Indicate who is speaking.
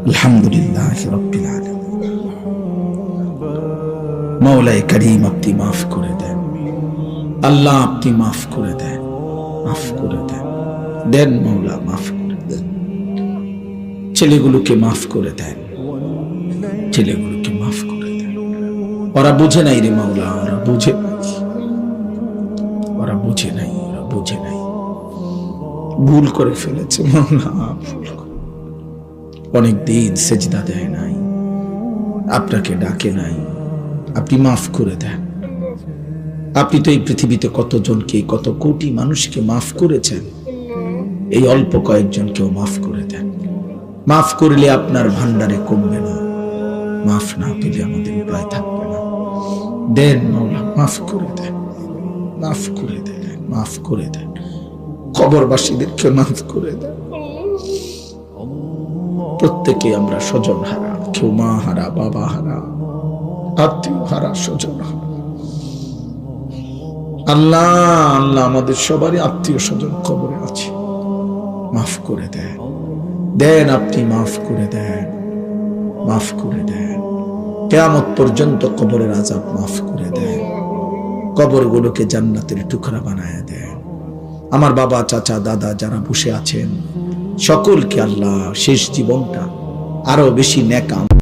Speaker 1: আলহামদুলিল্লাহি রাব্বিল আলামিন। মাওলায়ে কারীম আপনি মাফ করে দেন, আল্লাহ আপনি মাফ করে দেন, মাফ করে দেন, দেন মাওলা মাফ করে দেন। ছেলেগুলোকে মাফ করে দেন, ছেলেগুলোকে মাফ করে দেন। ওরা বুঝে নাই রে মাওলা, ওরা বুঝে নাই, ওরা বুঝে নাই, ওরা বুঝে নাই, ভুল করে ফেলেছে মাওলা, ভুল করে। অনেক দিন সেজদা দেয় নাই, আপনাকে ডাকে নাই, আপনি মাফ করে দেন। আপনি তো এই পৃথিবীতে কতজনকে, কত কোটি মানুষকে মাফ করেছেন, এই অল্প কয়েকজনকেও মাফ করে দেন। মাফ করলে আপনার ভান্ডারে কমবে না, মাফ না পেলে আমাদের উপায় থাকবে না। দেন মাওলা, মাফ করে দেন, মাফ করে দেন, মাফ করে দেন। কবরবাসীদেরকে মাফ করে দেন। প্রত্যেকে আমরা স্বজন হারা, কেউ মা হারা, বাবা হারা, আত্মীয় হারা, স্বজন হারা। আল্লাহ আল্লাহ আমাদের সবারই আত্মীয় স্বজন কবরে আছে, মাফ করে দেন, দেন আপনি মাফ করে দেন, মাফ করে দেন। কিয়ামত পর্যন্ত কবরের আযাব মাফ করে দেন, কবরগুলোকে জান্নাতের টুকরা বানায় দেন। আমার বাবা, চাচা, দাদা যারা বসে আছেন সকলকে আল্লাহ শেষ জীবনটা আরো বেশি নেক